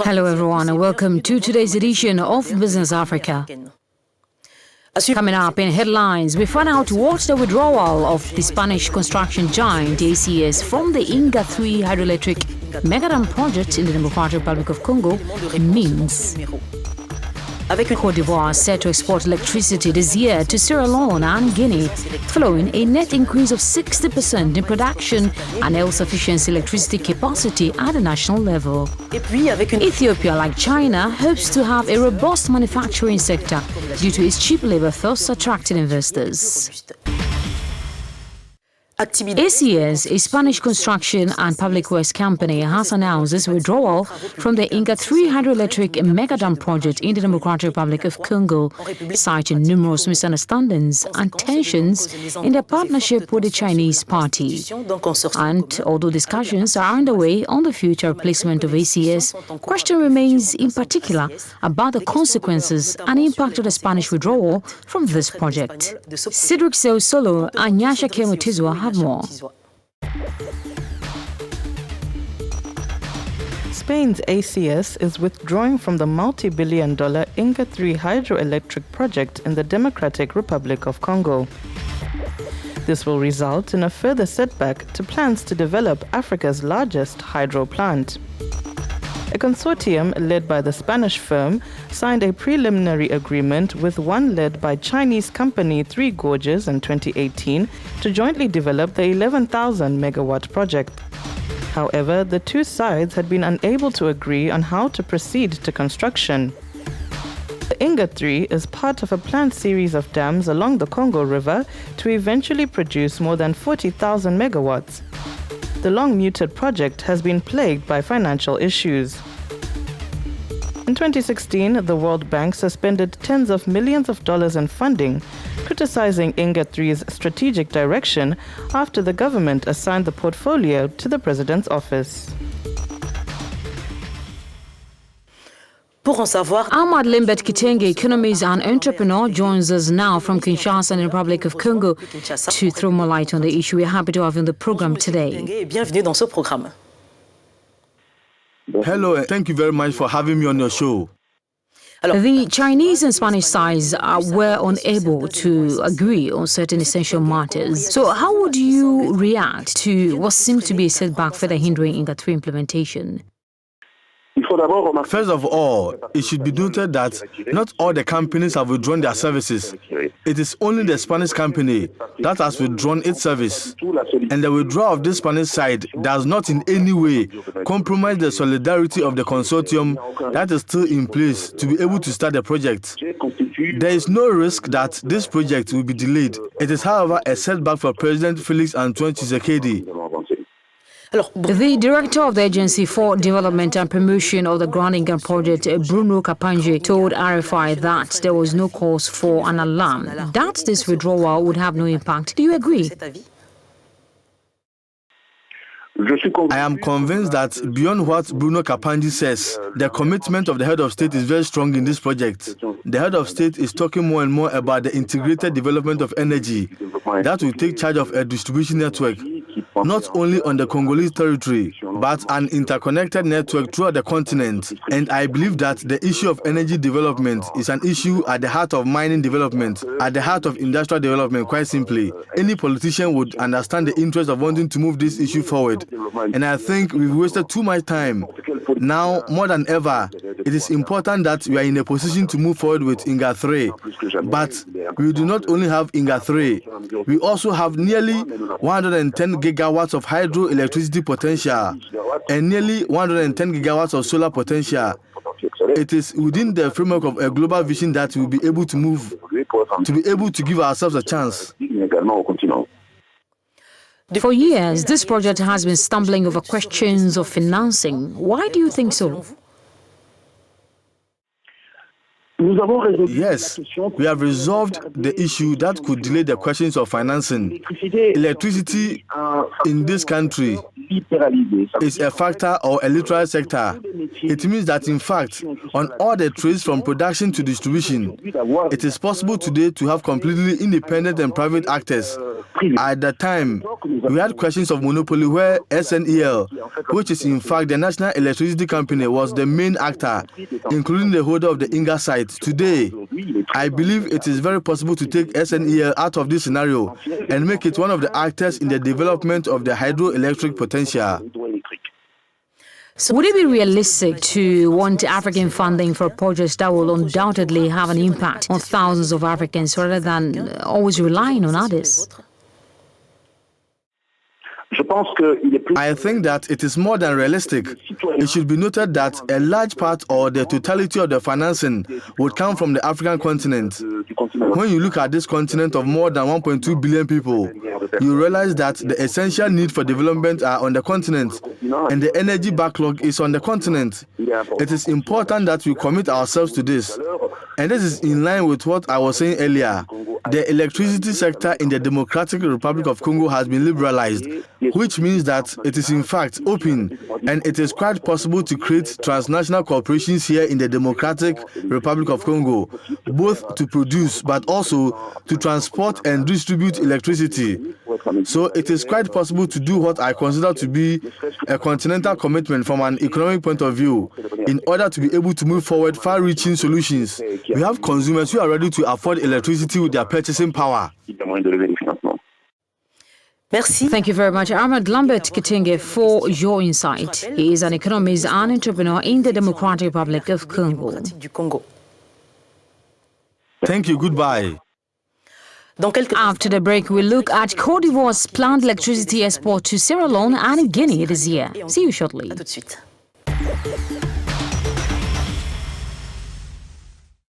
Hello everyone and welcome to today's edition of Business Africa. Coming up in headlines, we find out what the withdrawal of the Spanish construction giant ACS from the Inga III hydroelectric megadam project in the Democratic Republic of Congo means. Côte d'Ivoire set to export electricity this year to Sierra Leone and Guinea, following a net increase of 60% in production and self-sufficiency electricity capacity at the national level. Ethiopia, like China, hopes to have a robust manufacturing sector due to its cheap labor, thus attracting investors. ACS, a Spanish construction and public works company, has announced its withdrawal from the Inga III hydroelectric megadam project in the Democratic Republic of Congo, citing numerous misunderstandings and tensions in their partnership with the Chinese party. And although discussions are underway on the future replacement of ACS, question remains in particular about the consequences and impact of the Spanish withdrawal from this project. Cedric Seosolo and Nyasha Kemutizwa have more. Spain's ACS is withdrawing from the multi-billion-dollar Inga III hydroelectric project in the Democratic Republic of Congo. This will result in a further setback to plans to develop Africa's largest hydro plant. A consortium led by the Spanish firm signed a preliminary agreement with one led by Chinese company Three Gorges in 2018 to jointly develop the 11,000 megawatt project. However, the two sides had been unable to agree on how to proceed to construction. The Inga III is part of a planned series of dams along the Congo River to eventually produce more than 40,000 megawatts. The long-mooted project has been plagued by financial issues. In 2016, the World Bank suspended tens of millions of dollars in funding, criticizing Inga III's strategic direction after the government assigned the portfolio to the president's office. Ahmad Limbet Kitenge, economist and entrepreneur, joins us now from Kinshasa and the Republic of Congo to throw more light on the issue. We're happy to have you on the program today. Hello, and thank you very much for having me on your show. The Chinese and Spanish sides were unable to agree on certain essential matters. So how would you react to what seems to be a setback further hindering Inga III implementation? First of all, it should be noted that not all the companies have withdrawn their services. It is only the Spanish company that has withdrawn its service. And the withdrawal of this Spanish side does not in any way compromise the solidarity of the consortium that is still in place to be able to start the project. There is no risk that this project will be delayed. It is, however, a setback for President Felix Antoine Tshisekedi. The director of the Agency for Development and Promotion of the Grand Inga project, Bruno Kapanje, told RFI that there was no cause for an alarm, that this withdrawal would have no impact. Do you agree? I am convinced that beyond what Bruno Kapanje says, the commitment of the head of state is very strong in this project. The head of state is talking more and more about the integrated development of energy that will take charge of a distribution network, not only on the Congolese territory, but an interconnected network throughout the continent. And I believe that the issue of energy development is an issue at the heart of mining development, at the heart of industrial development, quite simply. Any politician would understand the interest of wanting to move this issue forward. And I think we've wasted too much time. Now, more than ever, it is important that we are in a position to move forward with Inga III. But we do not only have Inga III, we also have nearly 110 gigawatts of hydroelectricity potential and nearly 110 gigawatts of solar potential. It is within the framework of a global vision that we will be able to move, to be able to give ourselves a chance. For years, this project has been stumbling over questions of financing. Why do you think so? Yes, we have resolved the issue that could delay the questions of financing. Electricity in this country is a factor or a literal sector. It means that, in fact, on all the trades from production to distribution, it is possible today to have completely independent and private actors At the time, we had questions of monopoly where SNEL, which is in fact the National Electricity Company, was the main actor, including the holder of the Inga site. Today, I believe it is very possible to take SNEL out of this scenario and make it one of the actors in the development of the hydroelectric potential. So would it be realistic to want African funding for projects that will undoubtedly have an impact on thousands of Africans rather than always relying on others? I think that it is more than realistic. It should be noted that a large part or the totality of the financing would come from the African continent. When you look at this continent of more than 1.2 billion people, you realize that the essential need for development are on the continent, and the energy backlog is on the continent. It is important that we commit ourselves to this. And this is in line with what I was saying earlier. The electricity sector in the Democratic Republic of Congo has been liberalized, which means that it is in fact open, and it is quite possible to create transnational corporations here in the Democratic Republic of Congo, both to produce but also to transport and distribute electricity. So it is quite possible to do what I consider to be a continental commitment from an economic point of view in order to be able to move forward far-reaching solutions. We have consumers who are ready to afford electricity with their purchasing power. Merci. Thank you very much, Ahmed Lambert Kitenge, for your insight. He is an economist and entrepreneur in the Democratic Republic of Congo. Thank you. Goodbye. After the break, we'll look at Côte d'Ivoire's planned electricity export to Sierra Leone and Guinea this year. See you shortly.